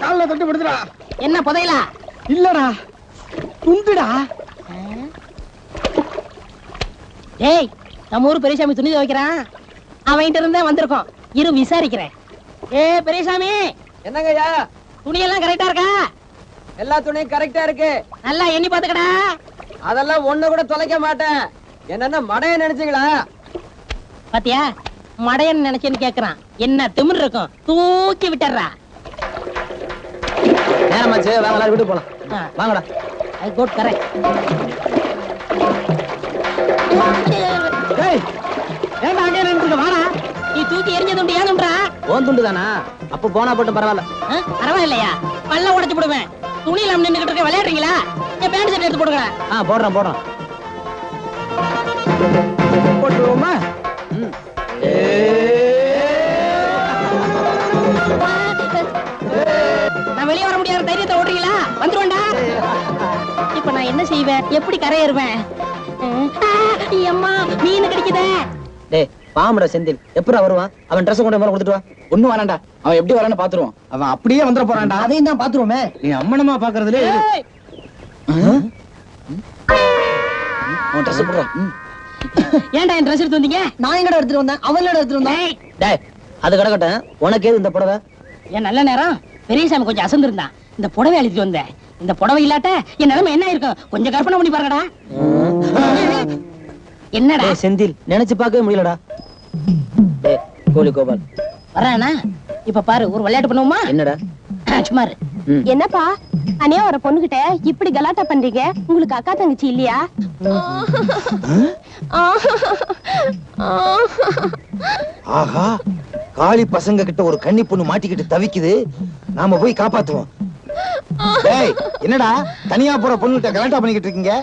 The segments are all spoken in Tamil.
கால்ல தட்டு படுத்துடா. என்ன புதையலா? இல்லடா, துண்டுடா. டேய், நம்ம ஊர் பெரியசாமி துணி துவைக்கிறான். அவன்கிட்ட இருந்தே வந்திருக்கோம். இரு விசாரிக்கிறேன். பெரியசாமி. என்னங்கய்யா? துணியெல்லாம் கரெக்டா இருக்கா? எல்லா துணியும் கரெக்டா இருக்கு. நல்லா எண்ணி பாத்துக்கடா. அதெல்லாம் ஒண்ணு கூட தொலைக்க மாட்டேன். என்னன்னா மடைய நினைச்சீங்களா? பாத்தியா, மடையன்னு நினைச்சேன்னு கேக்குறான். என்ன திமிர் இருக்கும், தூக்கி விட்டுறா. நேரமாச்சு, வாங்க எல்லாரும் வீட்டுக்கு போலாம். வாங்கடா. I quote correct. டேய், ஏன்டா அங்கே நின்னுட்டு வாடா. நீ தூக்கி எரிஞ்ச துண்டு ஏனும்டா? ஓன் துண்டு தானா? அப்ப போனா போட்டும் பரவாயில்ல. பரவாயில்லையா? பல்ல உடைச்சு போடுவேன். துணியில நின்னுகிட்டு இருக்க, விளையாடுறீங்களா? என் பேண்ட் ஷர்ட் எடுத்து போடுங்க. போடுறோம் போடுறோம். போட்டுருவோமா? நான் வெளியே வர முடியாத தைரியத்தை ஓடுறீங்களா? வந்துருவேன்டா. இப்ப நான் என்ன செய்வேன்? எப்படி கரையேறுவேன்? அம்மா, மீன் கிடைக்குதே. டேய், பாம்புடா செந்தில். எப்படா வருவான்? அவன் ட்ரெஸ் கொண்டு மேல கொடுத்துட்டு வா. ஒண்ணும் வேணாண்டா, அவன் எப்படி வரான்னு பாத்துருவோம். அவன் அப்படியே வந்துட போறான்டா. அதையும் தான் பாத்துருவோமே. நீ அம்மனமா பாக்குறதுல ட்ரெஸ் போடுறா. ஏன்டா என் ட்ரெஸ் எடுத்து வந்தீங்க? நான் எங்கடா எடுத்துட்டு வந்தேன்? அவன் எடுத்துட்டு வந்தான். டேய், அது கிடக்கட்டும். உனக்கு ஏது இந்த புடவை? என் நல்ல நேரம் பெரியசாமி கொஞ்சம் அசந்திருந்தான். இந்த புடவை அழிச்சிட்டு வந்தேன். இந்த புடவை இல்லாட்ட என் நிலைமை என்ன இருக்கும்? கொஞ்சம் கற்பனை பண்ணி பாருங்கடா. என்னடா செந்தில், நினைச்சு பார்க்கவே முடியலடா. டேய் கோலி கோபால் வரானா? இப்ப பாரு, ஒரு விளையாட்டு பண்ணுவோமா? என்னடா? சும்மா இரு. என்னப்பா அனியா ஒரு பொண்ணுகிட்ட இப்படி கலாட்டா பண்றீங்க? உங்களுக்கு அக்கா தங்கச்சி இல்லையா? ஆஹா, காளி பசங்க கிட்ட ஒரு கன்னி பொண்ணு மாட்டிக்கிட்டு தவிக்குது. நாம போய் காப்பாத்துவோம். டேய், என்னடா தனியா போற பொண்ணுகிட்ட கலாட்டா பண்ணிக்கிட்டு இருக்கீங்க?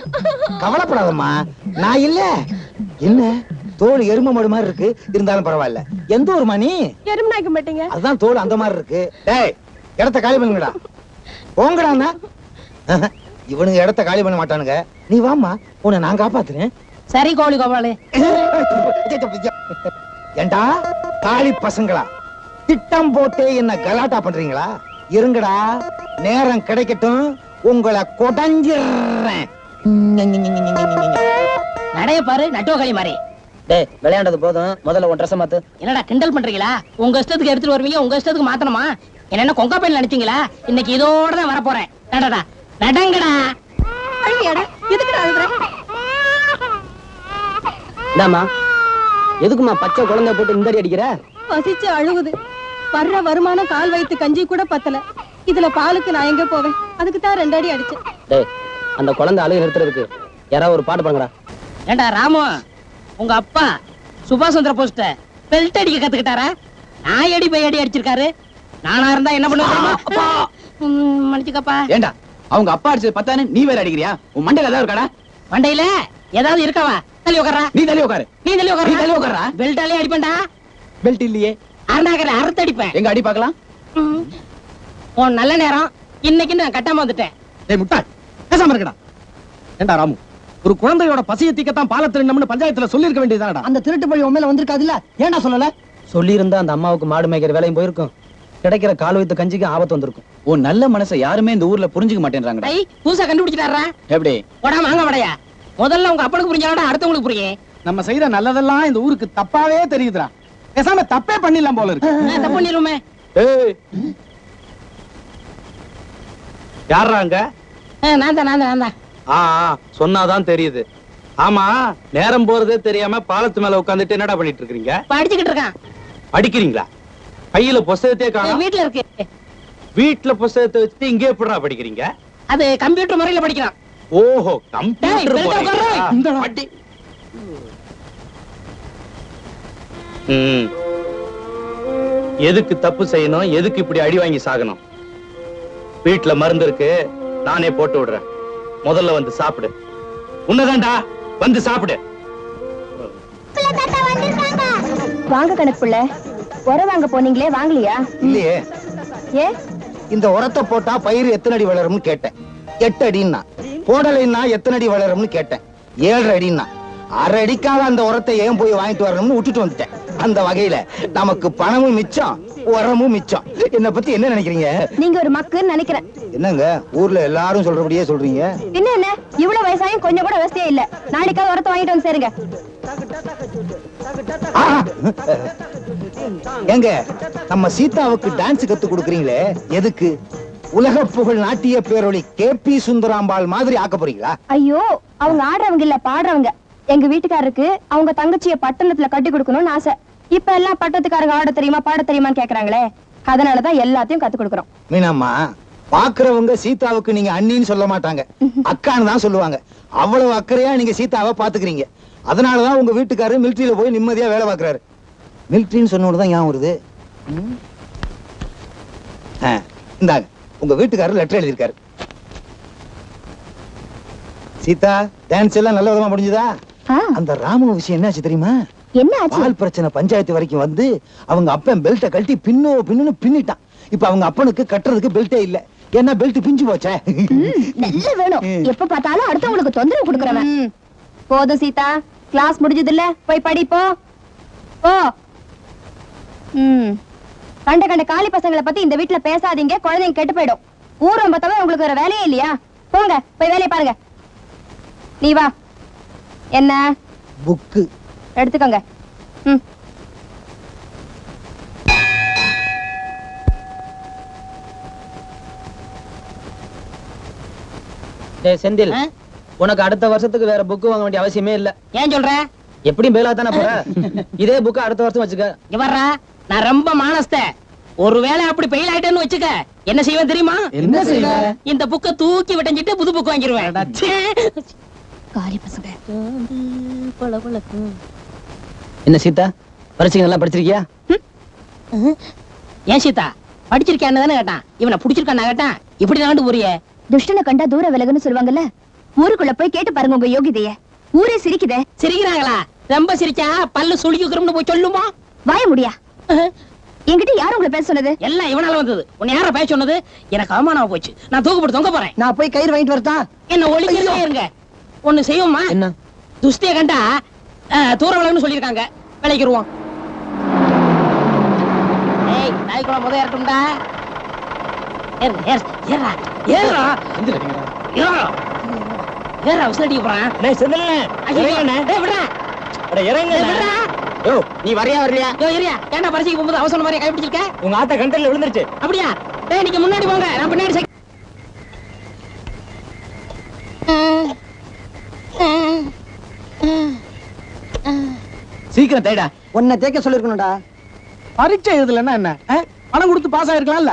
கவலைப்படாதம்மா, நான் இல்ல. என்ன தோல் எரும மாடு மாதிரி இருக்கு, இருந்தாலும் பரவாயில்ல. எந்த ஒரு மணி எறும்பு நாய்க்க மாட்டீங்க? அதுதான் தோல் அந்த மாதிரி இருக்கு. டேய், இடத்த காலி பண்ணுங்கடா. போங்கடா. இவனுங்க இடத்த காலி பண்ண மாட்டானுங்க. நீ வாமா, உன்னை நான் காப்பாத்துறேன். சரி கோழி கோபாலு. ஏண்டா காளி பசங்களா, திட்டம் போட்டே என்ன கலாட்டா பண்றீங்களா? இருங்கடா, நேரம் கிடைக்கட்டும், உங்களை கொடைஞ்சிடுறேன். நடைய பாரு, நட்டுவ மாதிரி. டேய், விளையாண்டது போதும், முதல்ல உன் ட்ரெஸ் மாத்து. என்னடா கிண்டல் பண்றீங்களா? உங்க இஷ்டத்துக்கு எடுத்துட்டு வருவீங்க, உங்க இஷ்டத்துக்கு மாத்தணுமா? என்ன கொங்கா பையன் நினைச்சீங்களா? இன்னைக்கு இதோட தான் வர போறேன். நடடா, நடங்கடா. எதுக்குடா அழுகுற? இந்தாமா, எதுக்குமா பச்சை குழந்தை போட்டு இந்த அடி அடிக்கிற? பசிச்சு அழுகுது. வர்ற வருமானம் கால் வயித்து கஞ்சி கூட பத்தல. இதுல பாலுக்கு நான் எங்க போவேன்? அதுக்கு தான் 2 அடி அடிச்சேன். டேய், அந்த குழந்தை அழுகு நிறுத்துறதுக்கு யாராவது ஒரு பாட்டு பாருங்கடா. ஏண்டா ராமு, உங்க அப்பா சுபாஷ் சந்திர போஸ்ட பெல்ட் அடிக்க கத்துக்கிட்டாரா? நான் அடி பை அடி அடிச்சிருக்காரு. நானா இருந்தா என்ன பண்ணுவேன்? மன்னிச்சுக்கப்பா. ஏண்டா அவங்க அப்பா அடிச்சது பத்தானே நீ வேற அடிக்கிறியா? உன் மண்டையில ஏதாவது இருக்காடா? மண்டையில ஏதாவது இருக்கவா? தள்ளி உட்காரா. நீ தள்ளி உட்காரு. நீ தள்ளி உட்காரு. நீ தள்ளி உட்காரா. பெல்ட்டாலே அடிப்பேன்டா. பெல்ட் இல்லையே. அரணாகர அறுத்து அடிப்பேன். எங்க அடி பார்க்கலாம். உன் நல்ல நேரம் இன்னைக்கு நான் கட்டாம வந்துட்டேன். டேய் முட்டாள், பேசாம இருக்கடா. ஏண்டா ராமு, ஒரு குழந்தையோட பசியை தீக்கத்தான் பாலத்துல நம்மனு பஞ்சாயத்துல சொல்லி இருக்க வேண்டியதானடா. அந்த திருட்டு பழி உண்மையில வந்திருக்காதுல்ல, ஏன்டா சொல்லல? சொல்லி இருந்தா அந்த அம்மாவுக்கு மாடு மேய்க்கிற வேலையும் போயிருக்கும், கிடைக்கிற கால் வைத்த கஞ்சிக்கு ஆபத்து வந்திருக்கும். உன் நல்ல மனசை யாருமே இந்த ஊர்ல புரிஞ்சுக்க மாட்டேன்றாங்கடா. ஐ, புதுசா கண்டுபிடிச்சிட்டாரா? எப்படி? போடா வாங்க வடையா. முதல்ல உங்க அப்பனுக்கு புரிஞ்சாடா, அடுத்தவங்களுக்கு புரியும். நம்ம செய்யற நல்லதெல்லாம் இந்த ஊருக்கு தப்பாவே தெரியுதுடா. பேசாம தப்பே பண்ணிடலாம் போல இருக்கு. தப்பு பண்ணிருமே. ஏய், யாராங்க? நான் தான். சொன்னாதான் தெரியுது. ஆமா, நேரம் போறதே தெரியாம பாலத்து மேல உட்கார்ந்துட்டு என்னடா பண்ணிட்டு இருக்கீங்க? படிச்சுக்கிட்டு இருக்கான். படிக்கிறீங்களா? கையில புஸ்தகத்தையே காணோம். வீட்டுல இருக்கு. வீட்டுல புஸ்தகத்தை வச்சுட்டு இங்கே எப்படிடா படிக்கிறீங்க? அது கம்ப்யூட்டர் முறையில படிக்கிறான். ஓஹோ, கம்ப்யூட்டர் டேய், போறீங்களா? இந்த அடி. எதுக்கு தப்பு செய்யணும், எதுக்கு இப்படி அடி வாங்கி சாகணும்? வீட்டுல மருந்து இருக்கு, நானே போட்டு விடுறேன். முதல்ல வந்து சாப்பிடு. உன்னதான்டா, வந்து சாப்பிடு. வாங்க கணக்குள்ள உர வாங்க போனீங்களே, வாங்கலையா? இல்லையே. ஏ, இந்த உரத்தை போட்டா பயிர் எத்தனை அடி வளரும்னு கேட்டேன். 8 அடின்னா. போடலைன்னா எத்தனை அடி வளரும்னு கேட்டேன். 7 அடின்னா. 1/2 அடிக்காக அந்த உரத்தை ஏன் போய் வாங்கிட்டு வரணும்னு விட்டுட்டு வந்துட்டேன். அந்த வகையில நமக்கு பணமும் மிச்சம், உரமும் மிச்சம். என்ன பத்தி என்ன நினைக்கிறீங்க? நீங்க ஒரு மக்குன்னு நினைக்கிறேன். என்னங்க ஊர்ல எல்லாரும் சொல்றபடியே சொல்றீங்க? பின்ன என்ன, இவ்வளவு வயசாயும் கொஞ்சம் கூட வசதியே இல்ல. நாளைக்காவது உரத்தை வாங்கிட்டு வந்து சேருங்க. எங்க நம்ம சீதாவுக்கு டான்ஸ் கத்து கொடுக்குறீங்களே, எதுக்கு? உலக புகழ் நாட்டிய பேரொளி KP சுந்தராம்பாள் மாதிரி ஆக்க போறீங்களா? ஐயோ, அவங்க ஆடுறவங்க இல்ல, பாடுறவங்க. எங்க வீட்டுக்காரருக்கு அவங்க தங்கச்சிய பட்டணத்துல கட்டி கொடுக்கணும்னு ஆசை. இப்ப எல்லாம் பட்டத்துக்காரங்க ஆட தெரியுமா பாட தெரியுமான்னு கேக்குறாங்களே, அதனாலதான் எல்லாத்தையும் கத்து கொடுக்கறோம். மீனாம்மா, பாக்குறவங்க சீதாவுக்கு நீங்க அண்ணின்னு சொல்ல மாட்டாங்க, அக்கான்னு தான் சொல்லுவாங்க. அவ்வளவு அக்கறையா நீங்க சீதாவை பாத்துக்கிறீங்க. அதனாலதான் உங்க வீட்டுக்காரரு மிலிட்டரியில போய் நிம்மதியா வேலை பாக்குறாரு. மிலிட்டரின்னு சொன்னோடுதான் ஞாபகம் வருது. இந்தாங்க, உங்க வீட்டுக்காரர் லெட்டர் எழுதியிருக்காரு. சீதா, டான்ஸ் எல்லாம் நல்ல விதமா முடிஞ்சதா? அந்த ராமு விஷயம் என்னாச்சு தெரியுமா? என்ன ஆச்சு? பால் பிரச்சனை பஞ்சாயத்து வரைக்கும் வந்து அவங்க அப்பன் பெல்ட்டை கழட்டி பின்னு பின்னிட்டான். இப்ப அவங்க அப்பனுக்கு கட்டுறதுக்கு பெல்ட்டே இல்ல. ஏன்னா பெல்ட் பிஞ்சு போச்சே. நல்ல வேணும், எப்ப பார்த்தாலும் அடுத்தவங்களுக்கு தொந்தரவு கொடுக்கறவன். போதும் சீதா, கிளாஸ் முடிஞ்சது இல்ல, போய் படிப்போ. போ. கண்ட கண்ட காலி பசங்களை பத்தி இந்த வீட்டுல பேசாதீங்க, குழந்தைங்க கெட்டு போயிடும். ஊரம் பார்த்தவன் உங்களுக்கு வேற வேலையே இல்லையா? போங்க, போய் வேலையை பாருங்க. நீ வா. என்ன புக்கு எடுத்துக்கோங்க. செந்தில், உனக்கு அடுத்த வருஷத்துக்கு வேற புக் வாங்க வேண்டிய அவசியமே இல்ல. ஏன் சொல்ற? எப்படியும் பேலா தானே போற. இதே புக் அடுத்த வருஷம் வச்சுக்க. இங்க வர்றா, நான் ரொம்ப மானஸ்த. ஒருவேளை அப்படி பெயில் ஆயிட்டேன்னு வச்சுக்க, என்ன செய்வேன் தெரியுமா? என்ன செய்வ? இந்த புக்க தூக்கி விட்டஞ்சிட்டு புது புக் வாங்கிடுவேன். காலி பசங்க. என்ன சீதா, பரிச்சைகள் எல்லாம் படிச்சிருக்கியா? ஏன் சீதா, படிச்சிருக்கான்னு தானே கேட்டான். இவனை பிடிச்சிருக்கான்னு கேட்டான். இப்படி நாண்டு போறியே. துஷ்டனை கண்டா தூர விலகுன்னு சொல்லுவாங்கல்ல, ஊருக்குள்ள போய் கேட்டு பாருங்க உங்க யோகிதைய. ஊரே சிரிக்குதே. சிரிக்கிறாங்களா? ரொம்ப சிரிச்சா பல்லு சுளிக்குறோம்னு போய் சொல்லுமா? வாய முடியா? என்கிட்ட யாரும் உங்களை பேச சொன்னது? எல்லாம் இவனால வந்தது. உன்னை யார பேச சொன்னது? எனக்கு அவமானமா போச்சு. நான் தூக்கப்பட்டு தொங்க போறேன். நான் போய் கயிறு வாங்கிட்டு வரட்டா? என்ன ஒளிக்கிறதே இருங்க. ஒண்ணு செய்வோமா? என்ன? துஷ்டிய கண்டா தூர விலகுன்னு சொல்லிருக்காங்க, விளைக்கிருவோம். ஏய், நாய்க்குள்ள முத ஏறட்டும்டா. ஏறா ஏறா ஏறா ஏறா விசிலடிக்க போறான். நீ வரையா வரலையா? ஏன்டா பரிசைக்கு போகும்போது அவசரம் மாதிரி கைப்பிடிச்சிருக்க? உங்க ஆத்த கண்டல்ல விழுந்துருச்சு. அப்படியா? டேய், நீங்க முன்னாடி போங்க, நான் பின்னாடி சீக்கிரம் தேடா. உன்னை தேக்க சொல்லிருக்கணும்டா. பரீட்சை எழுதலன்னா என்ன? பணம் கொடுத்து பாஸ் ஆயிருக்கலாம்ல.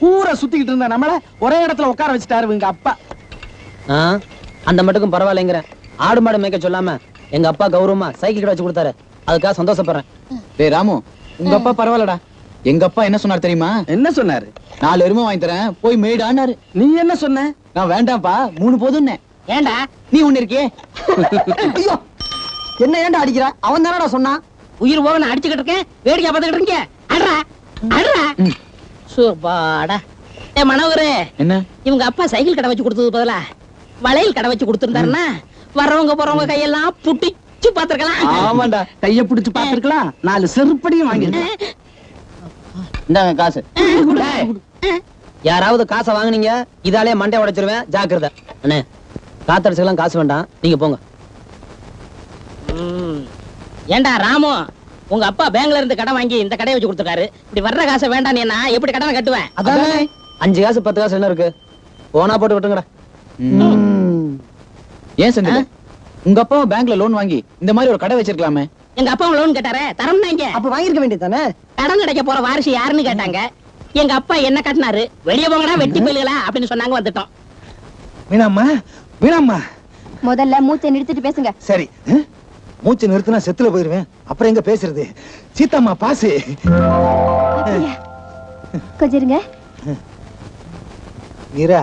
ஊரை சுத்திக்கிட்டு இருந்த நம்மள ஒரே இடத்துல உட்கார வச்சுட்டாரு எங்க அப்பா. அந்த மட்டுக்கும் பரவாயில்லைங்கிற. ஆடு மாடு மேய்க்க சொல்லாம எங்க அப்பா கௌரவமா சைக்கிள் கடை வச்சு கொடுத்தாரு. அதுக்காக சந்தோஷப்படுறேன். டேய் ராமு, உங்க அப்பா பரவாயில்லடா. எங்க அப்பா என்ன சொன்னார் தெரியுமா? என்ன சொன்னாரு? 4 எருமை வாங்கி தரேன், போய் மேய்டான்னாரு. நீ என்ன சொன்ன? நான் வேண்டாம்ப்பா, 3 போதும்னே. ஏண்டா நீ ஒண்ணு இருக்கியே. ஐயோ, என்ன ஏன்டா அடிக்கிற? அவன் தானடா சொன்னான். உயிர் போக நான் அடிச்சுக்கிட்டு இருக்கேன், வேடிக்கை பார்த்துக்கிட்டு இருக்கேன். அட்ரா அட்ரா சூப்பாடா. ஏ மனோகரே, என்ன? இவங்க அப்பா சைக்கிள் கடை வச்சு கொடுத்தது பதிலா வளையல் கடை வச்சு கொடுத்திருந்தாருன்னா வர்றவங்க போறவங்க கையெல்லாம் புட்டிச்சு பாத்துருக்கலாம். ஆமாண்டா, கைய பிடிச்சு பாத்துருக்கலாம். 4 செருப்படியும் வாங்கிருக்கலாம். இந்தாங்க காசு. யாராவது காசை வாங்குனீங்க, இதாலே மண்டை உடைச்சிருவேன், ஜாக்கிரதை. அண்ணே, காத்தடிச்சுக்கலாம் காசு வேண்டாம், நீங்க போங்க. ஏண்டா ராமு, உங்க அப்பா பேங்க்ல இருந்து கடன் வாங்கி இந்த கடையை வச்சு கொடுத்துருக்காரு. இப்படி வர்ற காசை வேண்டாம், நீ நான் எப்படி கடனை கட்டுவேன்? அதானே 5 காசு 10 காசு என்ன இருக்கு? போனா போட்டு விட்டுங்கடா. ஏன் செந்தில், உங்க அப்பா பேங்க்ல லோன் வாங்கி இந்த மாதிரி ஒரு கடை வச்சிருக்கலாமே? எங்க அப்பா லோன் கேட்டாரே, தரம்னாங்க. அப்ப வாங்கிருக்க வேண்டியதானே? கடன் கிடைக்க போற வாரிசு யாருன்னு கேட்டாங்க. எங்க அப்பா என்ன கட்டினாரு, வெளியே போங்கடா வெட்டி போயிலுங்களா அப்படின்னு சொன்னாங்க, வந்துட்டோம். மீனாம்மா, மீனாம்மா, முதல்ல மூச்சை நிறுத்திட்டு பேசுங்க. சரி. மூச்சு நிறுத்தினா செத்துல போயிருவேன், அப்புறம் எங்க பேசுறது? சீதாம்மா பாசு. கொஞ்சம் இருங்க. மீரா,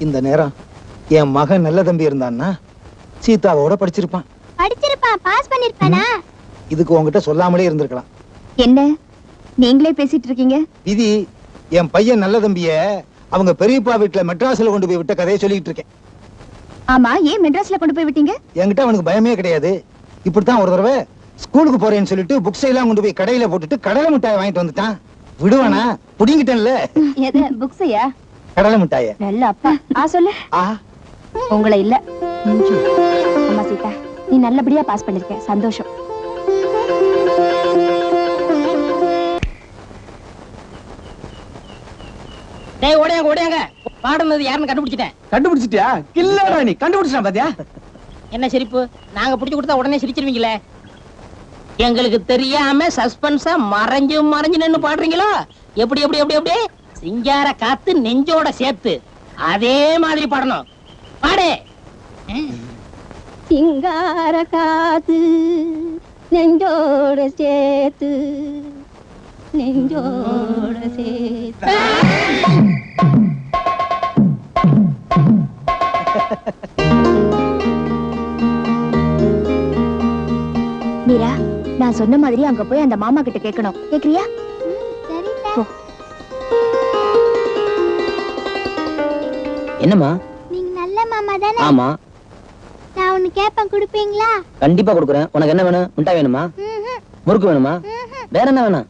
இந்த நேரம் என் மகன் நல்ல தம்பி இருந்தான்னா சீதாவோட படிச்சிருப்பான். படிச்சிருப்பான், பாஸ் பண்ணிருப்பானா? இதுக்கு உங்ககிட்ட சொல்லாமலே இருந்திருக்கலாம். என்ன நீங்களே பேசிட்டு இருக்கீங்க? விதி, என் பையன் நல்ல தம்பிய அவங்க பெரியப்பா வீட்டுல மெட்ராஸ்ல கொண்டு போய் விட்ட கதையை சொல்லிட்டு இருக்கேன். ஆமா, ஏன் மெட்ராஸ்ல கொண்டு போய் விட்டீங்க? என்கிட்ட அவனுக்கு பயமே கிடையாது. இப்படித்தான் ஒரு தடவை ஸ்கூலுக்கு போறேன்னு சொல்லிட்டு புக்ஸ் எல்லாம் கொண்டு போய் கடையில போட்டுட்டு கடலை மிட்டாய் வாங்கிட்டு வந்துட்டான். விடுவானா புடிங்கிட்டேன்ல. எது புக்ஸையா? கடலை மிட்டாய. நல்ல அப்பா. சொல்லு. உங்களை இல்ல. அம்மா சீதா, நீ நல்லபடியா பாஸ் பண்ணிருக்க, சந்தோஷம். டேய் ஓடியாங்க ஓடியாங்க, பாடுனது யாருன்னு கண்டுபிடிச்சிட்டேன். கண்டுபிடிச்சிட்டியா? இல்லடா நீ கண்டுபிடிச்சா பாத்தியா? என்ன சிரிப்பு? நாங்க புடிச்சு கொடுத்தா உடனே சிரிச்சிருவீங்களே. எங்களுக்கு தெரியாம சஸ்பென்ஸா மறைஞ்சு மறைஞ்சு நின்னு பாடுறீங்களோ? எப்படி எப்படி எப்படி எப்படி? சிங்கார காத்து நெஞ்சோட சேர்த்து அதே மாதிரி பாடணும். பாடு. சிங்கார காத்து நெஞ்சோட சேர்த்து நெஞ்சோட சேர்த்து. மீரா, நான் சொன்ன மாதிரி அங்க போய் அந்த மாமா கிட்ட கேட்கணும். கேக்குறியா? என்னம்மா? நீங்க நல்ல மாமா தானே? ஆமா. நான் ஒன்னு கேப்பேன், குடுப்பீங்களா? கண்டிப்பா கொடுக்குறேன். உனக்கு என்ன வேணும்? முட்டாய் வேணுமா? முறுக்கு வேணுமா? வேற என்ன வேணும்?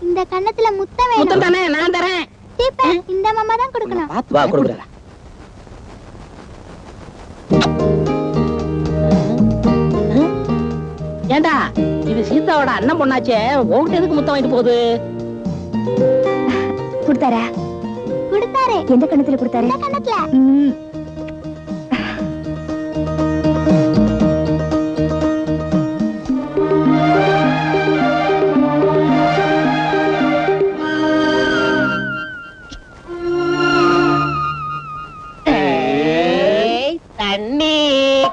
இந்த கண்ணத்துல முத்தம் வேணும். முத்தம் தானே, நான் தரேன். சீப்பா, இந்த மாமா தான் கொடுக்கணும். வா கொடுக்குறேன். ஏண்டா, இது சீதாவோட அண்ணன் பொண்ணாச்சே, உன்கிட்ட எதுக்கு முத்தம் வாங்கிட்டு போகுது? கொடுத்தாரா? கொடுத்தாரே. எந்த கண்ணத்துல கொடுத்தாரு? இந்த கண்ணத்துல. தண்ணி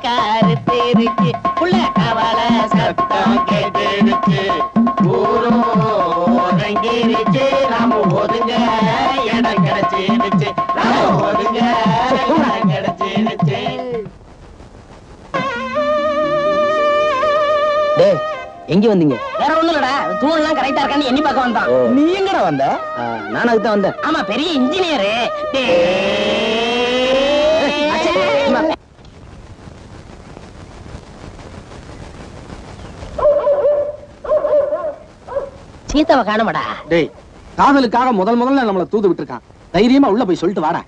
கருத்திருச்சு, புள்ள கவல சத்தம் கேட்டுருச்சு, ஊரும் ஒதுங்கிருச்சு, நாம ஒதுங்க இடம் கிடைச்சிருச்சு, நாம ஒதுங்க இடம் கிடைச்சிருச்சு. டேய், எங்க வந்தீங்க? வேற ஒண்ணும் இல்லடா, தூணெல்லாம் கரெக்டா இருக்கான்னு எண்ணி பார்க்க வந்தான். நீ எங்கடா வந்த? நான் அதுக்கு தான் வந்தேன். ஆமா, பெரிய இன்ஜினியரு. சீதாவை காணுமாடா? டேய், காதலுக்காக முதல்ல நம்மள தூது விட்டுருக்கான். தைரியமா உள்ள போய் சொல்லிட்டு வாடா.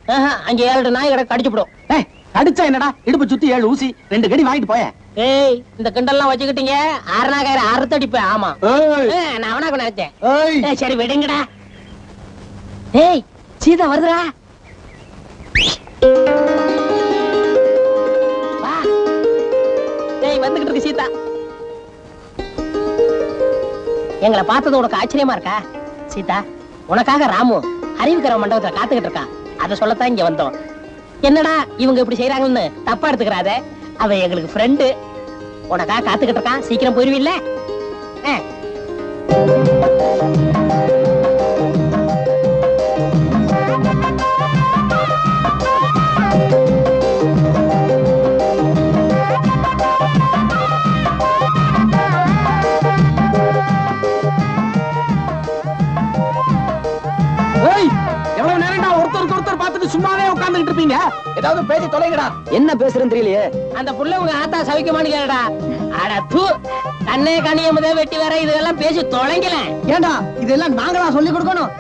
அங்க 7 நாய் கிட்ட கடிச்சு விடும். டேய், கடிச்சா என்னடா? இடுப்பு சுத்தி 7 ஊசி, 2 கடி வாங்கிட்டு போய. ஏய், இந்த கிண்டல்லாம் வச்சுக்கிட்டீங்க, அரணாகார அறுத்தடிப்பேன். ஆமா, ஏய் நான் அவனா நினைச்சேன். ஏய் ஏய், சரி விடுங்கடா. ஏய், சீதா வருதுடா. வா. ஏய், வந்துகிட்டு இருக்கு சீதா. எங்களை பார்த்தது உனக்கு ஆச்சரியமா இருக்கா? சீதா, உனக்காக ராமு அறிவுக்கிற மண்டபத்துல காத்துக்கிட்டு இருக்கான். அதை சொல்லத்தான் இங்க வந்தோம். என்னடா இவங்க இப்படி செய்யறாங்கன்னு தப்பா எடுத்துக்கிறாத. அவன் எங்களுக்கு ஃப்ரெண்டு. உனக்காக காத்துக்கிட்டு இருக்கான். சீக்கிரம் போயிருவில்ல? ஏய், எவ்வளவு நேரம்டா ஒருத்தர் பார்த்துட்டு சும்மாவே உட்கார்ந்துட்டு இருப்பீங்க? ஏதாவது பேசி தொலைங்கடா. என்ன பேசுறேன்னு தெரியலையே. அந்த புள்ள உங்க ஆத்தா சவிக்கமானு கேளுடா. அட தூ, கண்ணே கண்ணிய முதல் வெட்டி வர இதெல்லாம் பேசி தொலைங்கல. ஏண்டா, இதெல்லாம் நாங்களா சொல்லி கொடுக்கணும்?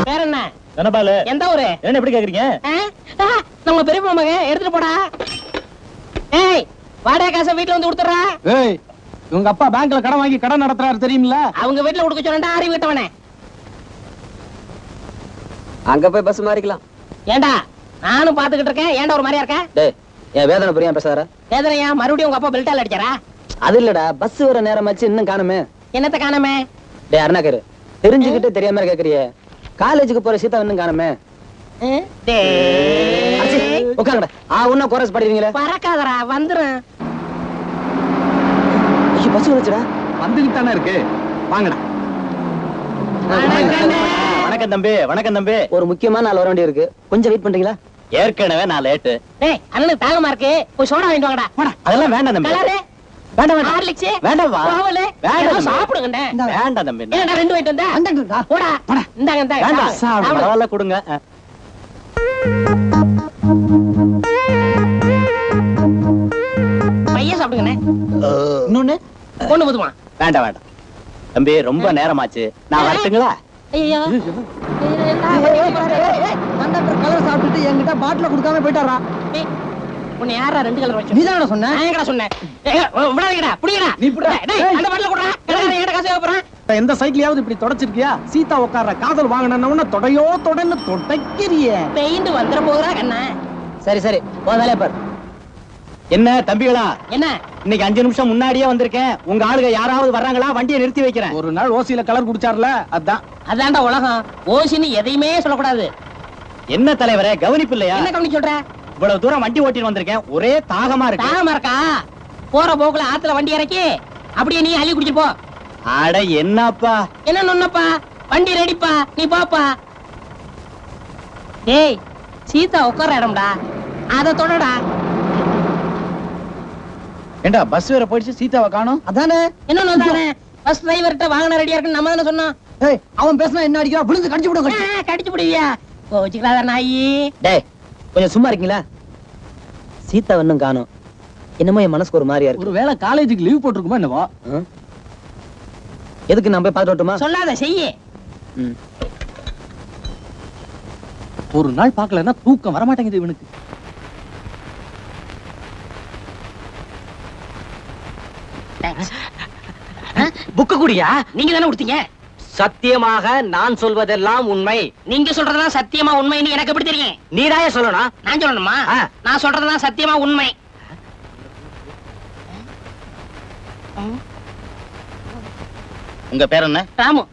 வேற என்ன? தனபாலு, எந்த ஊரு? என்ன எப்படி கேக்குறீங்க? நம்ம பெரியப்பா மகன் எடுத்துட்டு போடா. ஏய், வாடகை காசை வீட்டுல வந்து கொடுத்துறா. ஏய், உங்க அப்பா பேங்க்ல கடன் வாங்கி கடன் நடத்துறாரு தெரியுமில்ல? அவங்க வீட்டுல கொடுக்க சொன்னா அறிவு விட்டவனே. அங்க போய் பஸ் மாறிக்கலாம். ஏண்டா, நானும் பாத்துக்கிட்டு இருக்கேன். ஏண்டா ஒரு மாதிரியா இருக்க? டேய், என் வேதனை புரியாம பேசாத. வேதனையா? மறுபடியும் உங்க அப்பா பெல்ட்டால அடிச்சாரா? அது இல்லடா, பஸ் வர நேரமாச்சு, இன்னும் காணுமே. என்னத்த காணமே? டேய் அருணாக்கரு, தெரிஞ்சுக்கிட்டு தெரியாம கேக்குறியே. காலேஜுக்கு போற சீதா இன்னும் காணுமே. உட்காருங்கடா. இன்னும் கோரஸ் படிக்கிறீங்களே. பறக்காதரா, வந்துரும். பஸ் வந்துச்சுடா. வந்துகிட்டு தானே இருக்கு. வாங்கடா. வணக்கம் தம்பி. வணக்கம் தம்பி. ஒரு முக்கியமான நாள் வர வேண்டிய இருக்கு. கொஞ்சம் வெயிட் பண்றீங்களா? ஏற்கனவே நான் லேட்டு. டேய், அண்ணனுக்கு தாகமா இருக்கு. போய் சோடா வாங்கிட்டு வாங்கடா. அதெல்லாம் வேண்டாம் தம்பி. கலரு வேண்டாம் வேண்டாம். ஹார்லிக்ஸ் வேண்டாம் வா. பாவலே வேண்டாம் சாப்பிடுங்கண்ணே. வேண்டாம் தம்பி. ஏன்டா 2 வாங்கிட்டு வந்தா? போடா. இந்தாங்க இந்தாங்க. வேண்டாம். சாப்பிடு. பரவாயில்ல கொடுங்க. சாப்பிடுங்கண்ணே. இன்னொன்னு ஒண்ணு போதுமா? வேண்டாம் வேண்டாம் தம்பி, ரொம்ப நேரமாச்சு, நான் வரட்டுங்களா? ஐயோ கலர் சாப்பிட்டுட்டு என்கிட்ட பாட்டில கொடுக்காம போயிட்டாரா? உன்னை யாரா 2 கலர் வச்சு? நீதானடா சொன்ன? நான் எங்கடா சொன்னேன்? விடாதீங்கடா, புடிங்கடா. நீ புடி. டேய், அந்த பாட்டில குடுறா. எங்கடா காசு வைப்பறேன்? எந்த சைக்கிளையாவது இப்படி தொடச்சிருக்கியா? சீதா உட்கார்ற காதல் வாங்கினவன தொடையோ தொடன்னு தொடக்கிறியே. பெயிண்ட் வந்துற போறா கண்ணா. சரி சரி, போ வேலைய பாரு. என்ன தம்பிகளா, என்ன இன்னைக்கு 5 நிமிஷம் முன்னாடியே வந்திருக்கேன். உங்க ஆளுங்க யாராவது வர்றாங்களா? வண்டியை நிறுத்தி வைக்கிறேன். ஒரு நாள் ஓசியில கலர் குடிச்சார்ல, அதான். அதான்டா உலகம். ஓசின்னு எதையுமே சொல்லக்கூடாது. என்ன தலைவரே, கவனிப்பு இல்லையா? என்ன கவனிச்சு சொல்ற? இவ்வளவு தூரம் வண்டி ஓட்டிட்டு வந்திருக்கேன், ஒரே தாகமா இருக்கு. தாகமா இருக்கா? போற போக்குல ஆத்துல வண்டி இறக்கி அப்படியே நீ அள்ளி குடிச்சிட்டு போ. அட என்னப்பா, என்ன நொன்னப்பா, வண்டி ரெடிப்பா, நீ போப்பா. டேய், சீதா உட்கார இடம்டா, அத தொடடா. ஏண்டா பஸ் வேற போயிடுச்சு, சீதாவை காணோம். அதானே. என்ன நொந்தானே? பஸ் டிரைவர்கிட்ட வாங்கின ரெடியா இருக்குன்னு நம்ம தானே சொன்னோம். ஏய், அவன் பேசினா என்ன அடிக்கிறா? விழுந்து கடிச்சு விடுங்க. கடிச்சு புடிவியா? கோச்சிக்கலாத நாயி. டேய் கொஞ்சம் சும்மா இருக்கீங்களா? சீதா இன்னும் காணோம். என்னமோ என் மனசுக்கு ஒரு மாதிரியா இருக்கு. ஒருவேளை காலேஜுக்கு லீவ் போட்டிருக்குமா என்னவோ? எதுக்கு நான் போய் பார்த்து வரட்டுமா? சொல்லாத செய்யி. ஒரு நாள் பார்க்கலன்னா தூக்கம் வர மாட்டேங்குது இவனுக்கு. புக்கு குடியா? நீங்க தானே கொடுத்தீங்க. சத்தியமாக நான் சொல்வதெல்லாம் உண்மை. நீங்க சொல்றதெல்லாம் சத்தியமா உண்மைன்னு எனக்கு எப்படி தெரியும்? நீதாயே சொல்லணும். நான் சொல்லணுமா? நான் சொல்றதெல்லாம் சத்தியமா உண்மை. உங்க பேர் என்ன? ராமு.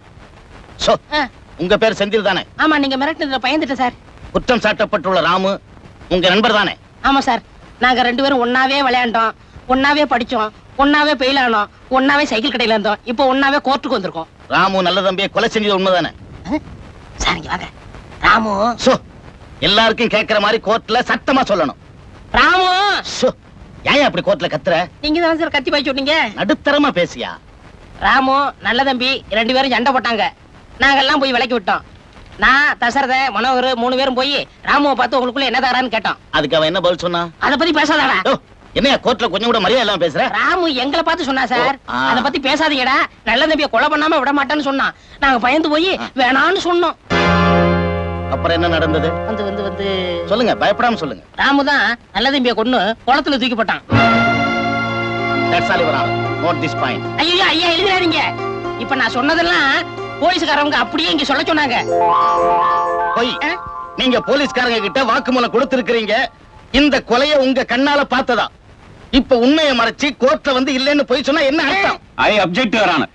உங்க பேர் செந்தில் தானே? ஆமா, நீங்க மிரட்டினதுல பயந்துட்டேன் சார். குற்றம் சாட்டப்பட்டுள்ள ராமு உங்க நண்பர் தானே? ஆமா சார், நாங்க 2 பேரும் ஒன்னாவே விளையாண்டோம், ஒன்னாவே படிச்சோம், ஒன்னாவே பெயில் ஆனோம், ஒன்னாவே சைக்கிள் கடையில இருந்தோம், இப்போ ஒன்னாவே கோர்ட்டுக்கு வந்திருக்கோம். ராமு நல்ல தம்பியை கொலை செஞ்சது உண்மைதானே? சார் இங்க வாங்க. ராமு எல்லாருக்கும் கேட்கிற மாதிரி கோர்ட்ல சத்தமா சொல்லணும். ராமு ஏன் அப்படி கோர்ட்ல கத்துற? நீங்க தான் சார் கத்தி பாய்ச்சி விட்டீங்க. நடுத்தரமா பேசியா? ராமு நல்ல தம்பி 2 பேரும் சண்டை போட்டாங்க, நாங்கெல்லாம் போய் விலக்கி விட்டோம். நான் தசரத மனோகர் 3 பேரும் போய் ராமுவை பார்த்து உங்களுக்குள்ள என்ன தரான்னு கேட்டோம். அதுக்கு அவன் என்ன பதில் சொன்னா? அத பத்தி பேசாதடா. என்னையா கோர்ட்ல கொஞ்சம் கூட மரியாதை இல்லாம பேசுற? ராமு எங்களை பார்த்து சொன்னா சார், அத பத்தி பேசாதீங்கடா, நல்ல தம்பியை கொலை பண்ணாம விட மாட்டேன்னு சொன்னான். நாங்க பயந்து போய் வேணான்னு சொன்னோம். அப்புறம் என்ன நடந்தது? வந்து சொல்லுங்க, பயப்படாம சொல்லுங்க. ராமு தான் நல்ல தம்பியை கொன்னு குளத்துல தூக்கி போட்டான். That's all your honor. Note this point. ஐயா ஐயா எழுதுறாதீங்க. இப்ப நான் சொன்னதெல்லாம் போலீஸ்காரங்க அப்படியே இங்க சொல்ல சொன்னாங்க. போய் நீங்க போலீஸ்காரங்க கிட்ட வாக்குமூலம் கொடுத்திருக்கீங்க. இந்த கொலையை உங்க கண்ணால பார்த்ததா? இப்ப உண்மையை மறைச்சு கோர்ட்ல வந்து இல்லன்னு போய் சொன்னா என்ன அர்த்தம்? ஐ அப்ஜெக்ட் யுவர் ஆனர்.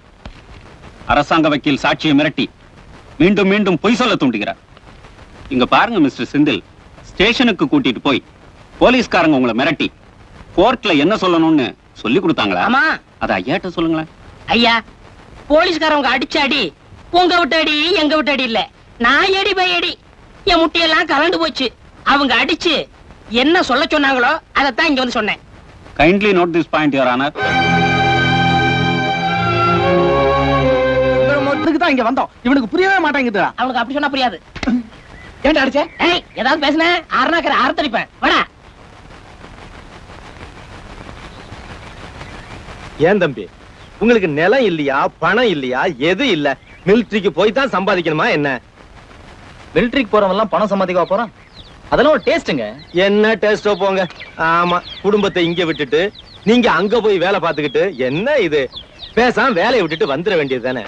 அரசாங்க வக்கீல் சாட்சியை மிரட்டி மீண்டும் மீண்டும் பொய் சொல்ல தூண்டுகிறார். இங்க பாருங்க மிஸ்டர் செந்தில், ஸ்டேஷனுக்கு கூட்டிட்டு போய் போலீஸ்காரங்க உங்களை மிரட்டி கோர்ட்ல என்ன சொல்லணும்னு சொல்லி கொடுத்தாங்களா? ஆமா. அத ஐயாட்ட சொல்லுங்களேன். ஐயா, போலீஸ்காரங்க அடிச்ச அடி உங்க விட்டு அடி எங்க விட்டு அடி இல்ல, நான் எடி பை அடி. என் முட்டையெல்லாம் கலந்து போச்சு. அவங்க அடிச்சு என்ன சொல்ல சொன்னாங்களோ அதைத்தான் இங்க வந்து சொன்னேன். Kindly note this point your honour. தான் இங்க வந்தோம், இவனுக்கு புரியவே மாட்டேங்குது. அவனுக்கு அப்படி சொன்னா புரியாது. ஏன்டா அடிச்சே? ஏய், ஏதாவது பேசுன அரணாக்கற அறுத்தடிப்பேன். வாடா. ஏன் தம்பி, உங்களுக்கு நிலம் இல்லையா, பணம் இல்லையா, எது இல்ல? மிலிட்டரிக்கு போய் தான் சம்பாதிக்கணுமா என்ன? மிலிட்டரிக்கு போறவங்க எல்லாம் பணம் சம்பாதிக்க போறான், அதெல்லாம் ஒரு டேஸ்ட்ங்க. என்ன டேஸ்டோ போங்க. ஆமா, குடும்பத்தை இங்க விட்டுட்டு நீங்க அங்க போய் வேலை பார்த்துக்கிட்டு என்ன இது? பேசாம வேலையை விட்டுட்டு வந்துட வேண்டியது தானே.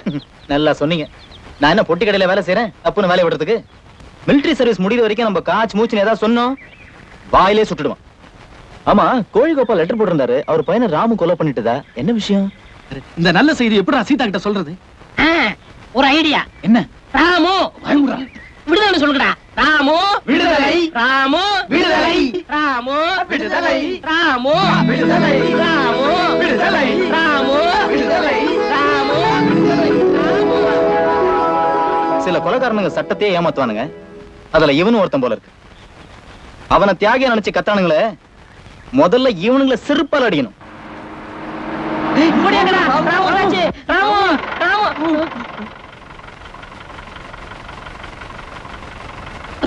நல்லா சொன்னீங்க. நான் என்ன பொட்டி கடையில வேலை செய்யறேன் தப்புன்னு வேலையை விடுறதுக்கு? மிலிட்டரி சர்வீஸ் முடிகிற வரைக்கும் நம்ம காச்சு மூச்சுன்னு ஏதாவது சொன்னோம் வாயிலே சுட்டுடுவான். ஆமா, கோழிகோபால் லெட்டர் போட்டிருந்தாரு, அவர் பையனை ராமு கொலை பண்ணிட்டுதா? என்ன விஷயம்? இந்த நல்ல செய்தி எப்படி சீதா கிட்ட சொல்றது? ஒரு ஐடியா. என்ன? ராமு விடுதலை சொல்லுங்கடா. ராமு விடுதலை, ராமு விடுதலை, ராமு விடுதலை, ராமு விடுதலை, ராமு விடுதலை, ராமு விடுதலை, ராமு விடுதலை. சில கொலைகாரனுங்க சட்டத்தையே ஏமாத்துவானுங்க, அதுல இவனும் ஒருத்தன் போல இருக்கு. அவனை தியாகியா நினைச்சு கத்தானுங்களே, முதல்ல இவனுங்களை செருப்பால் அடிக்கணும்.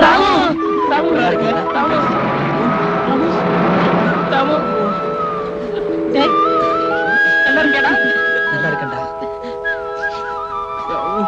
ராமு ராமு